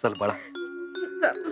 चल बाळा. चल.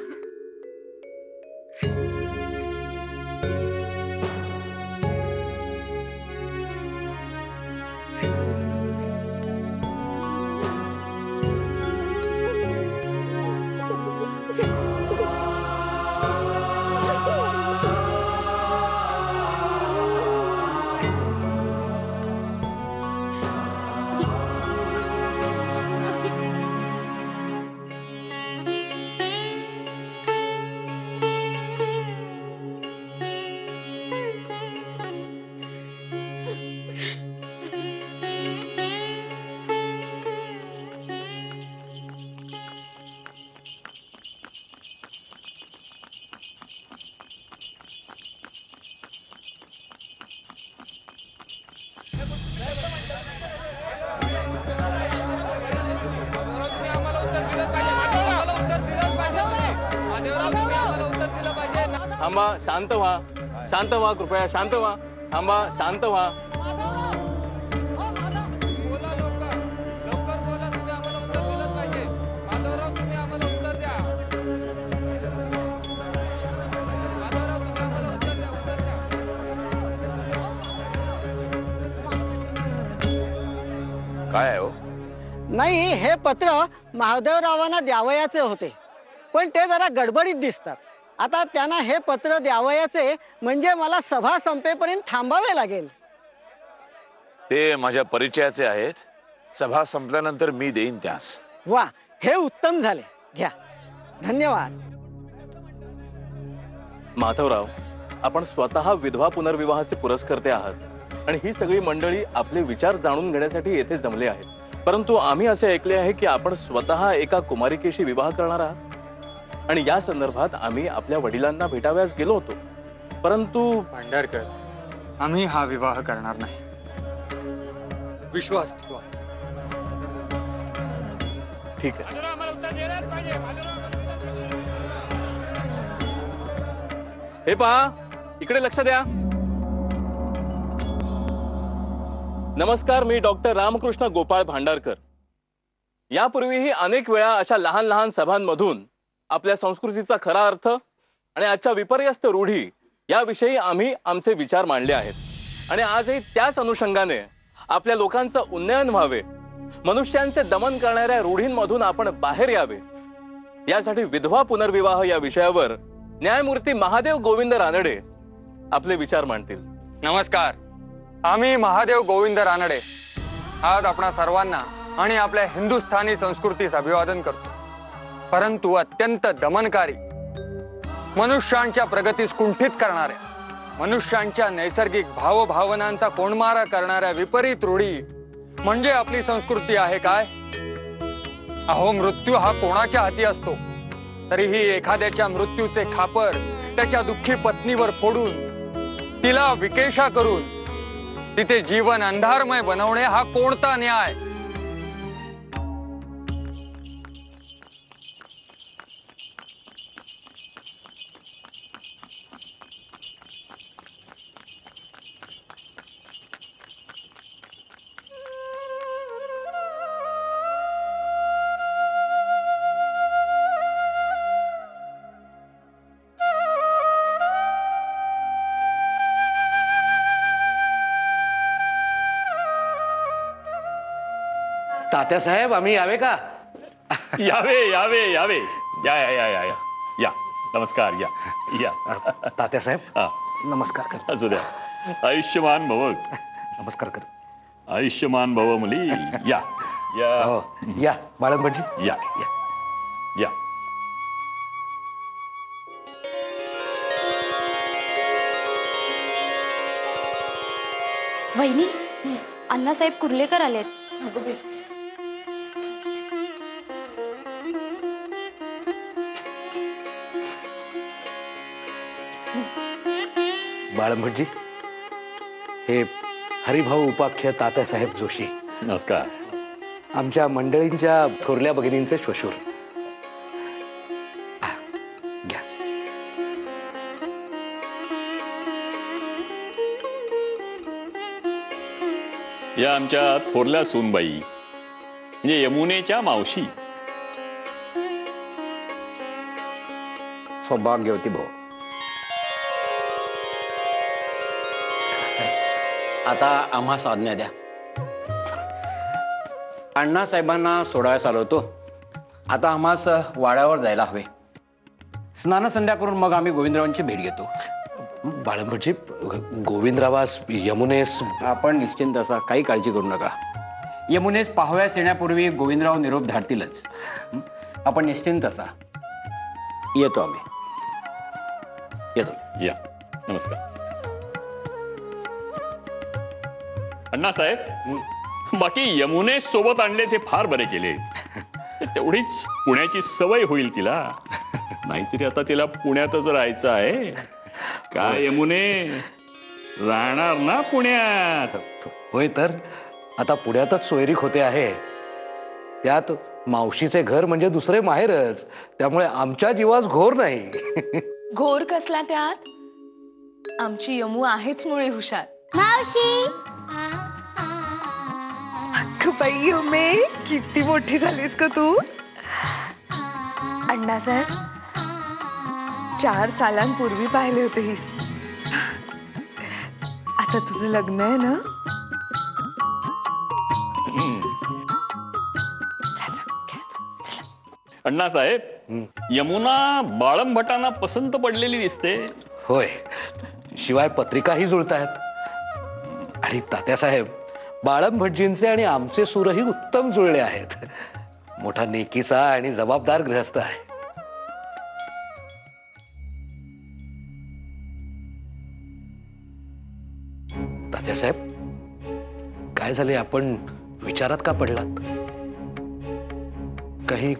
थांबा, शांत व्हा. शांत व्हा, कृपया शांत व्हा. थांबा, शांत व्हा. काय आहे हो? नाही, हे पत्र महादेवरावांना द्यावयाचे होते, पण ते जरा गडबडीत दिसतात. आता त्यांना हे पत्र द्यावयाचे म्हणजे मला सभा संपेपर्यंत थांबावे लागेल. ते माझ्या परिचयाचे आहेत. सभा संपल्यानंतर मी देईन त्यास. वा, हे उत्तम झाले. घ्या. धन्यवाद. माधवराव, आपण स्वतः विधवा पुनर्विवाहाचे पुरस्कर्ते आहात आणि ही सगळी मंडळी आपले विचार जाणून घेण्यासाठी येथे जमले आहेत. परंतु आम्ही असे ऐकले आहे की आपण स्वतः एका कुमारिकेशी विवाह करणार आहात आणि या संदर्भात आम्ही आपल्या वडिलांना भेटाव्यास गेलो होतो. परंतु भांडारकर, आम्ही हा विवाह करणार नाही. विश्वास ठेवा. ठीक आहे. हे पहा, इकडे लक्ष द्या. नमस्कार, मी डॉक्टर रामकृष्ण गोपाळ भांडारकर. यापूर्वीही अनेक वेळा अशा लहान लहान सभांमधून आपल्या संस्कृतीचा खरा अर्थ आणि आजच्या विपर्यस्त रूढी याविषयी आम्ही आमचे विचार मांडले आहेत आणि आजही त्याच अनुषंगाने आपल्या लोकांचं उन्नयन व्हावे, मनुष्यांचे दमन करणाऱ्या रूढींमधून आपण बाहेर यावे, यासाठी विधवा पुनर्विवाह या विषयावर न्यायमूर्ती महादेव गोविंद रानडे आपले विचार मांडतील. नमस्कार. आम्ही महादेव गोविंद रानडे आज आपणा सर्वांना आणि आपल्या हिंदुस्थानी संस्कृतीस अभिवादन करतो. परंतु अत्यंत दमनकारी, मनुष्यांच्या प्रगतीस कुंठित करणाऱ्या, मनुष्यांच्या नैसर्गिक भावभावनांचा कोंडमारा करणाऱ्या विपरीत रूढी म्हणजे आपली संस्कृती आहे काय? अहो, मृत्यू हा कोणाच्या हाती असतो, तरीही एखाद्याच्या मृत्यूचे खापर त्याच्या दुःखी पत्नीवर फोडून तिला विकेशा करून तिचे जीवन अंधारमय बनवणे हा कोणता न्याय? तात्यासाहेब, आम्ही यावे का? यावे यावे यावे. या या या या या या. नमस्कार. या या. तात्यासाहेब, हा. नमस्कार कर. असू द्या. आयुष्यमान भव. नमस्कार कर. आयुष्यमान भव मुली. या या. हो, या बाळंबजी. या या. वहिनी, अण्णासाहेब कुर्लेकर आलेत. बाळंबजी, हे हरिभाऊ उपाख्य तात्यासाहेब जोशी. नमस्कार. आमच्या मंडळींच्या थोरल्या भगिनींचे श्वशूर. घ्या. या आमच्या थोरल्या सूनबाई म्हणजे यमुनेच्या मावशी. सौभाग्यवती भव. आता आम्हास आज्ञा द्या. अण्णासाहेबांना सोडायला आलो होतो. आता आम्हास वाड्यावर जायला हवे. स्नानसंध्या करून मग आम्ही गोविंदरावांची भेट घेतो. बाळंभटजी, गोविंदरावास यमुनेस आपण निश्चिंत असा, काही काळजी करू नका. यमुनेस पाहव्यास येण्यापूर्वी गोविंदराव निरोप धाडतीलच. आपण निश्चिंत असा. येतो आम्ही. येतो. या. नमस्कार. अण्णासाहेब, बाकी यमुनेश सोबत आणले ते फार बरे केले. तेवढीच पुण्याची सवय होईल तिला. नाहीतरी आता तिला पुण्यातच राहायचं आहे. काय यमुने, राहणार ना पुण्यात? होय, तर आता पुण्यातच सोयरीक होते आहे. त्यात मावशीचे घर म्हणजे दुसरे माहेरच. त्यामुळे आमच्या जीवास घोर नाही. घोर कसला त्यात? आमची यमू आहेच मुळी हुशार. मावशी, बाई यमे, किती मोठी झालीस का तू? अण्णासाहेब 4 सालांपूर्वी पाहिले होते हीस. आता तुझं लग्न आहे ना? जा, जा, खेळ. चला. अण्णासाहेब, यमुना बाळंभटांना पसंत पडलेली दिसते. होय, शिवाय पत्रिकाही जुळतायत. आणि तात्यासाहेब, बाळंभटजींचे आणि आमचे सूरही उत्तम जुळले आहेत. मोठा नेकीचा आणि जबाबदार गृहस्थ आहे. तात्यासाहेब, काय झाले? आपण विचारात का पडलात? काही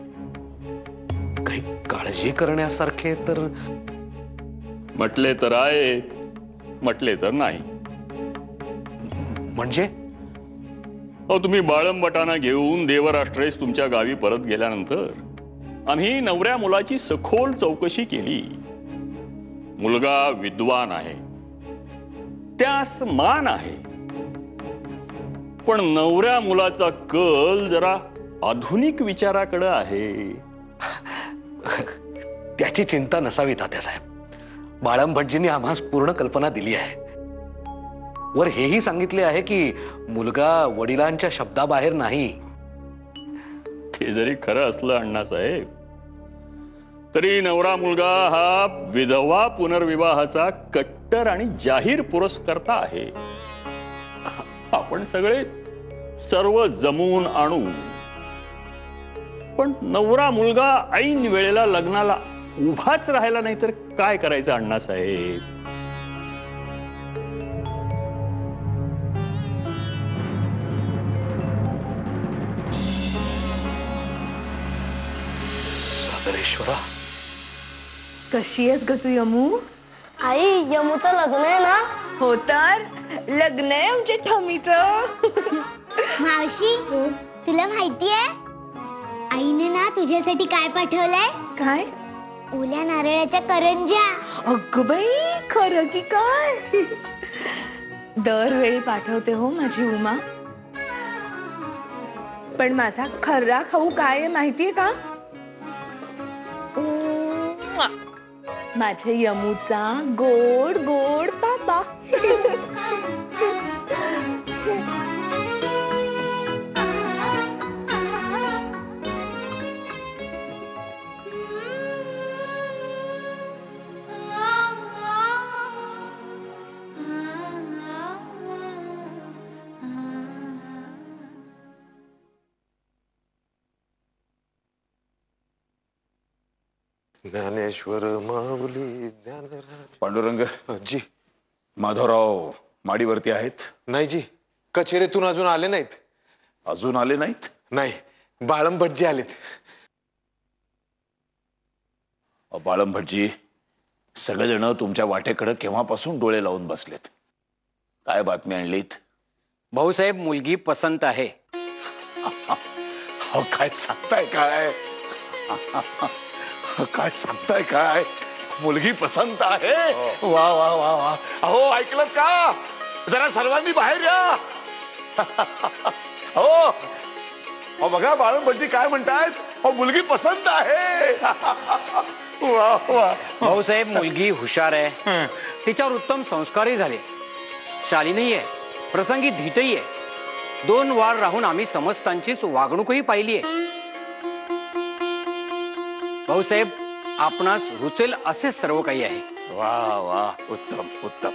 काही काळजी करण्यासारखे तर म्हटले तर आहे, म्हटले तर नाही. म्हणजे? अहो, तुम्ही बाळंभटांना घेऊन देवराष्ट्रेस तुमच्या गावी परत गेल्यानंतर आम्ही नवऱ्या मुलाची सखोल चौकशी केली. मुलगा विद्वान आहे, त्यास मान आहे, पण नवऱ्या मुलाचा कल जरा आधुनिक विचाराकडे आहे. त्याची चिंता नसावी तात्यासाहेब. बाळंभटजींनी आम्हास पूर्ण कल्पना दिली आहे. वर हेही सांगितले आहे की मुलगा वडिलांच्या शब्दाबाहेर नाही. ते जरी खरं असलं अण्णासाहेब, तरी नवरा मुलगा हा विधवा पुनर्विवाहाचा कट्टर आणि जाहीर पुरस्कर्ता आहे. आपण सगळे सर्व जमवून आणू, पण नवरा मुलगा ऐन वेळेला लग्नाला उभाच राहायला नाही तर काय करायचं अण्णासाहेब? सागरेश्वरा, कशी आहेस ग तू यमू? आई यमूचं लग्न आहे ना? हो तर, लग्न आहे आमच्या ठमीचं. मावशी, तुला माहितीये आईने ना तुझ्यासाठी काय पाठवलंय? काय? ओल्या नारळाच्या करंज्या. अगं बाई, खरं की काय? दरवेळी पाठवते हो माझी उमा. पण माझा खरा खाऊ काय आहे माहितीये का? माझ्या यमूचा गोड गोड पापा. ज्ञानेश्वर माऊली ज्ञानराज. पांडुरंग, जी माधवराव माडीवरती आहेत? नाही जी, कचेरीतून अजून आले नाहीत. अजून आले नाहीत? नाही, बाळंभटजी आलेत. बाळंभटजी, सगळेजण तुमच्या वाटेकडे केव्हापासून डोळे लावून बसलेत. काय बातमी आणलीत? भाऊसाहेब, मुलगी पसंत आहे. अहो, काय सांगताय काय? काय सांगताय काय? मुलगी पसंत आहे? वा वा वा वा. अहो, ऐकलं का? जरा सर्वांनी बाहेर या. हो बघा, बाळंभटजी काय म्हणतायत? मुलगी पसंत आहे. वा वा. भाऊसाहेब मुलगी हुशार आहे, तिच्यावर उत्तम संस्कारही झाले, शालीनही आहे, प्रसंगी धीटही आहे. 2 वार राहून आम्ही समस्तांचीच वागणूकही पाहिली आहे. भाऊसाहेब, आपणास रुचेल असे सर्व काही आहे. वा वा, उत्तम उत्तम.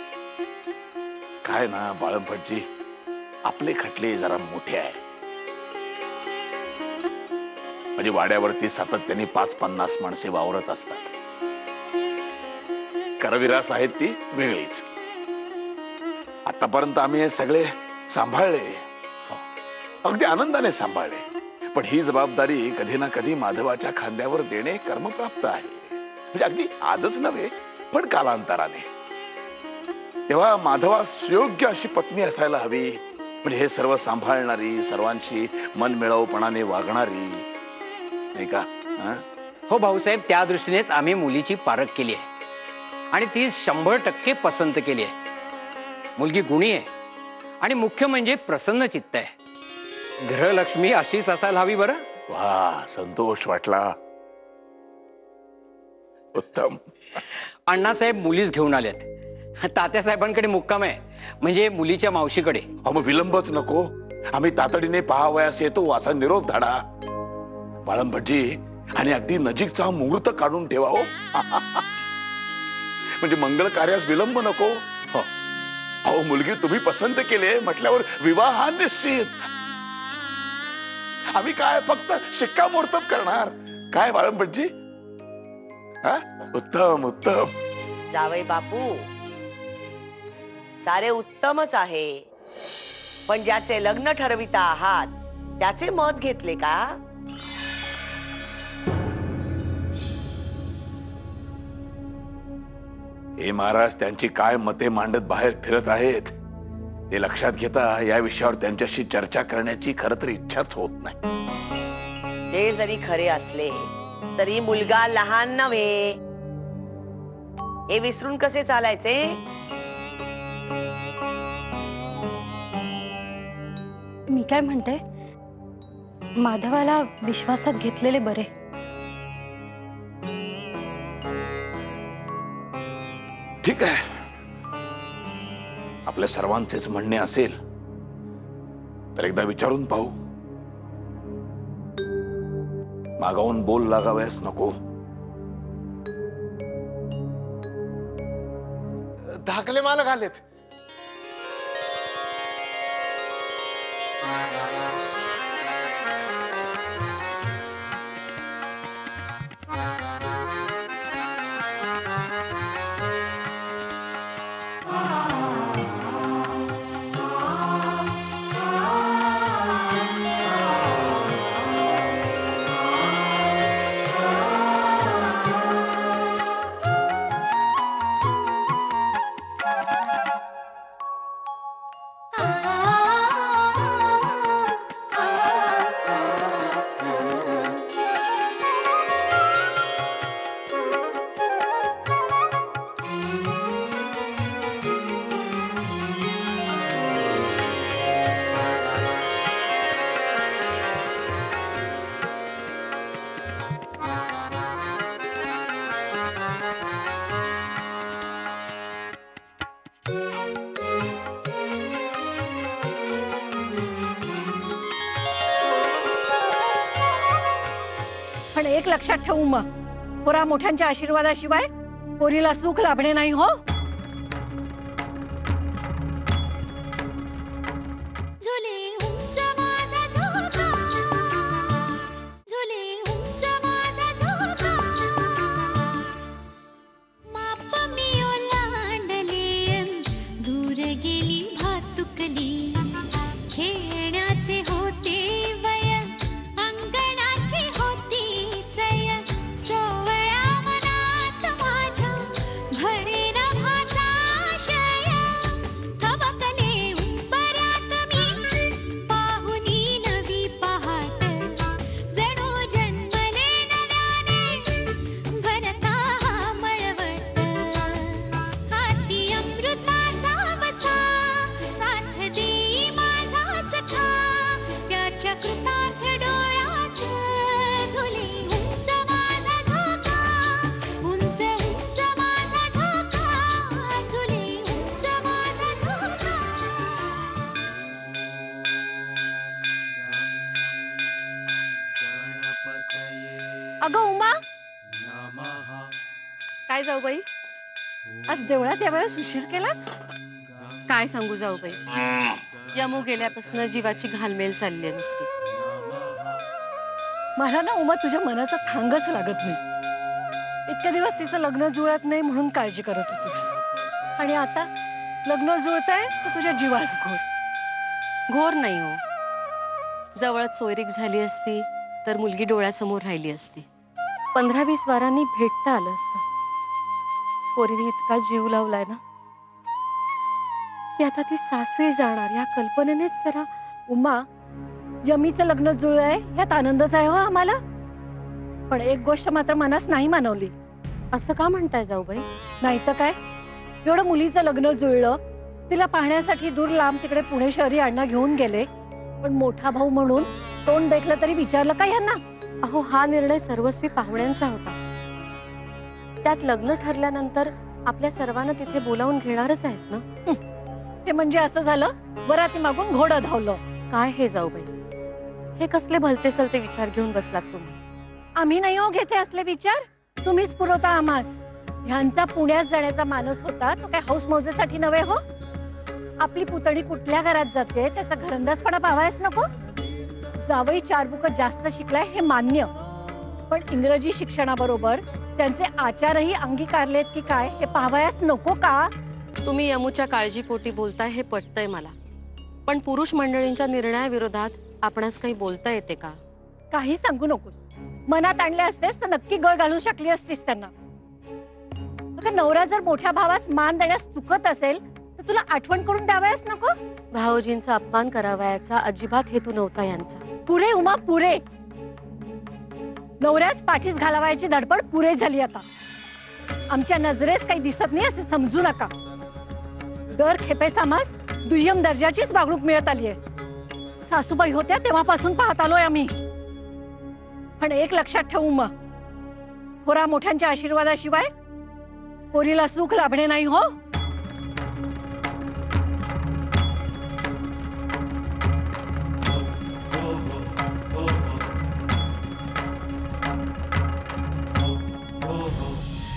काय ना बाळंपटजी, आपले खटले जरा मोठे आहे. म्हणजे वाड्यावरती सातत्याने 5-50 माणसे वावरत असतात. करविरास आहेत ती वेगळीच. आतापर्यंत आम्ही हे सगळे सांभाळले, अगदी आनंदाने सांभाळले. पण ही जबाबदारी कधी ना कधी माधवाच्या खांद्यावर देणे कर्मप्राप्त आहे. म्हणजे अगदी आजच नव्हे, पण कालांतराने. तेव्हा माधवास योग्य अशी पत्नी असायला हवी, म्हणजे हे सर्व सांभाळणारी, सर्वांशी मनमिळाऊपणाने वागणारी, नाही का? हो भाऊसाहेब, त्या दृष्टीनेच आम्ही मुलीची पारख केली आहे आणि ती 100% पसंत केली आहे. मुलगी गुणी आहे आणि मुख्य म्हणजे प्रसन्न चित्त आहे. गृहलक्ष्मी अशीच असायला हवी. बरं, वा, संतोष वाटला. उत्तम. अण्णासाहेब मुलीच घेऊन आल्यात. तात्यासाहेबांकडे मुक्काम आहे, म्हणजे मुलीच्या मावशीकडे. मग विलंबच नको, आम्ही तातडीने पाहावयास येतो असा निरोप धाडा. बाळंभटजी, आणि अगदी नजीकचा मुहूर्त काढून ठेवा हो. म्हणजे मंगल कार्यास विलंब नको. हो. अहो, मुलगी तुम्ही पसंत केली म्हटल्यावर विवाह हा निश्चित. आम्ही काय फक्त शिक्कामोर्तब करणार. काय बाळंभटजी? उत्तम उत्तम. जावई बापू, सारे उत्तमच आहे, पण ज्याचे लग्न ठरविता आहात त्याचे मत घेतले का? हे महाराज त्यांची काय मते मांडत बाहेर फिरत आहेत ते लक्षात घेता या विषयावर त्यांच्याशी चर्चा करण्याची खरं तर इच्छाच होत नाही. ते जरी खरे असले तरी मुलगा लहान नव्हे, हे विसरून कसे चालायचे? मी काय म्हणते, माधवाला विश्वासात घेतलेले बरे. ठीक आहे, आपल्या सर्वांचेच म्हणणे असेल तर एकदा विचारून पाहू. मागावून बोल लागाव्यास नको. धाकले मालक आलेत. पण एक लक्षात ठेवू, मग पोरा मोठ्यांच्या आशीर्वादाशिवाय पोरीला सुख लाभणे नाही हो. सोवळ्या मनात माझ्या भरेना अगं उमा, काय जाऊ बाई, आज देवळात यावेळेस उशीर केलाच? काय सांगू जाऊ बाई, यमू गेल्यापासून जीवाची घालमेल चालली आहे नुसती. मला ना उमा तुझ्या मनाचा थांगच लागत नाही. इतके दिवस तिचं लग्न जुळत नाही म्हणून काळजी करत होतीस, आणि आता लग्न जुळतंय तर तुझ्या जीवास घोर. घोर नाही हो, जवळच सोयरीक झाली असती तर मुलगी डोळ्यासमोर राहिली असती, 15-20 वारांनी भेटता आलं असतं. पोरीने इतका जीव लावलाय ना की आता ती सासरी जाणार या कल्पनेनेच जरा. उमा, यमीचं लग्न जुळलंय यात आनंदच आहे हो आम्हाला, पण एक गोष्ट मात्र मनास नाही मानवली. असं का म्हणताय जाऊ बाई? नाही तर काय, एवढं मुलीचं लग्न जुळलं, तिला पाहण्यासाठी दूर लांब तिकडे पुणे शहरी अण्णा घेऊन गेले, पण मोठा भाऊ म्हणून तोंड देखलं तरी विचारलं का यांना? अहो, हा निर्णय सर्वस्वी पाहुण्यांचा होता. त्यात लग्न ठरल्यानंतर आपल्या सर्वांना तिथे बोलावून घेणारच आहेत ना. हे म्हणजे असं झालं वराती मागून घोडं धावलं. काय हे जाऊ बाई, हे कसले भलते सलते विचार घेऊन बसलात तुम्ही? आम्ही नाही हो घेते असले विचार, तुम्हीच पुरवता आम्हास. ह्यांचा पुण्यात जाण्याचा मानस होता तो काय हौस मौजेसाठी नव्हे हो. आपली पुतणी कुठल्या घरात जाते त्याचा घरंदाजपणा पाहायच नको. जावई 4 बुकं जास्त शिकलाय हे मान्य, पण इंग्रजी शिक्षणाबरोबर त्यांचे आचारही अंगीकारलेत की काय हे पाहावयास नको का? तुम्ही यमूच्या काळजीपोटी बोलताय हे पटतंय मला, पण पुरुष मंडळींच्या निर्णयाविरोधात आपणास काही बोलता येते का? काही सांगू नकोस. मनात आणले असतेस तर नक्की गळ घालून शकली असतीस त्यांना. अगं, नवरा जर मोठ्या भावास मान देण्यास चुकत असेल तर तुला आठवण करून द्यावयास नको? भाऊजींचा अपमान करावयाचा अजिबात हेतू नव्हता यांचा. पुरे उमा, पुरे. नवऱ्यास पाठीस घालावायची धडपड पुरे झाली आता. आमच्या नजरेस काही दिसत नाही असे समजू नका. दर खेपेस आम्हास दुय्यम दर्जाचीच वागणूक मिळत आली आहे. सासूबाई होत्या तेव्हापासून पाहत आलोय आम्ही. पण एक लक्षात ठेवू मग, थोरा मोठ्यांच्या आशीर्वादाशिवाय पोरीला सुख लाभणे नाही हो.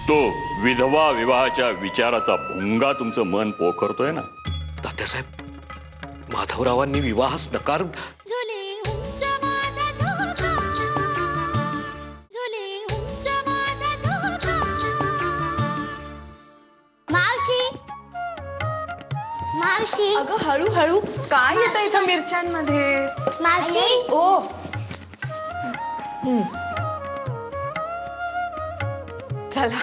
तो विधवा विवाहाच्या विचाराचा भुंगा तुमचं मन पोखरतोय ना. तात्यासाहेब, माधवरावांनी विवाहास नकार. मावशी, मावशी, अगं हळूहळू, काय येतं इथं मिरच्यांमध्ये? मावशी. ओ, चला,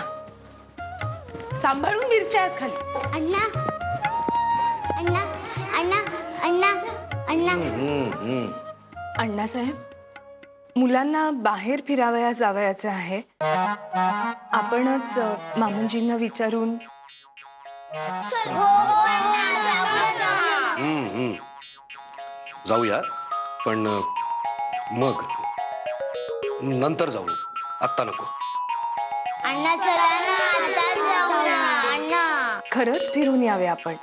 सांभाळून मिरच्या आहेत खाली. अण्णा, अण्णा, अण्णा, अण्णा, अण्णा. अण्णासाहेब, मुलांना बाहेर फिरावया जावयाचे आहे. आपणच मामूंजींना विचारून. हो, हो, अण्णा, जाऊया, जाऊया. जाऊया, पण मग नंतर जाऊ, आत्ता नको. अण्णा चला ना, आताच जाऊ ना अण्णा. खरंच फिरून यावे आपण.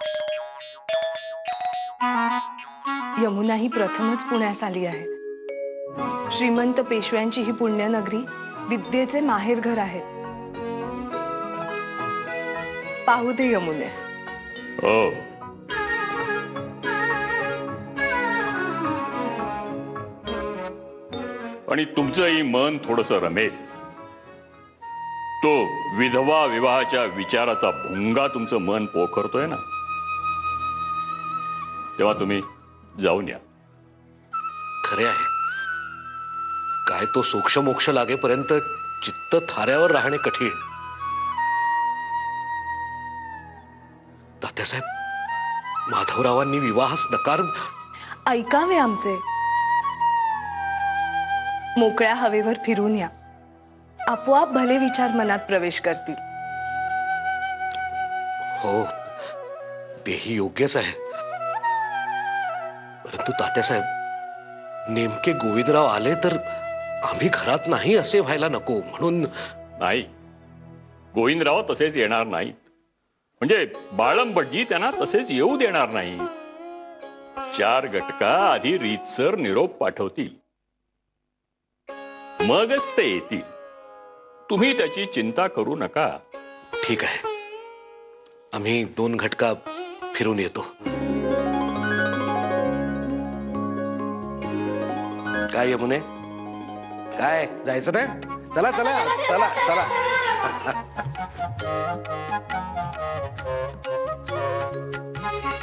यमुना ही प्रथमच पुण्यास आली आहे. श्रीमंत पेशव्यांची ही पुण्यनगरी विद्येचे माहेरघर आहे. पाहू दे यमुनेस. हो, आणि तुमचंही मन थोडंसं रमेल. तो विधवा विवाहाच्या विचाराचा भुंगा तुमचं मन पोखरतोय ना, तेव्हा तुम्ही जाऊन या. खरे आहे, काय तो सोक्ष मोक्ष लागेपर्यंत चित्त थाऱ्यावर राहणे कठीण. तात्यासाहेब, माधवरावांनी विवाहास नकार. ऐकावे आमचे. मोकळ्या हवेवर फिरून या, आपोआप भले विचार मनात प्रवेश करतील. हो, तेही योग्यच आहे. परंतु तात्यासाहेब, नेमके गोविंदराव आले तर आम्ही घरात नाही असे व्हायला नको म्हणून. नाही, गोविंदराव तसेच येणार नाहीत. म्हणजे बाळम भटजी त्यांना तसेच येऊ देणार नाही. 4 गटका आधी रीतसर निरोप पाठवतील, मगच ते येतील. तुम्ही त्याची चिंता करू नका. ठीक आहे, आम्ही 2 घटका फिरून येतो. काय यमुने, काय जायचं ना? चला चला चला चला.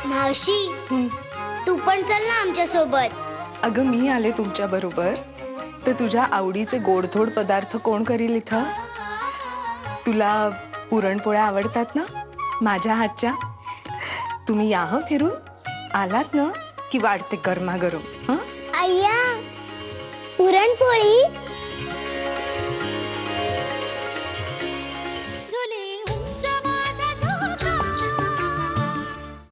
मावशी तू पण चल ना आमच्या सोबत. अगं मी आले तुमच्या बरोबर तर तुझ्या आवडीचे गोडधोड पदार्थ कोण करील इथं? तुला पुरणपोळ्या आवडतात ना माझ्या हातच्या? तुम्ही या हं फिरून. आलात ना की वाढते गरमागरम. हं आय्या पुरणपोळी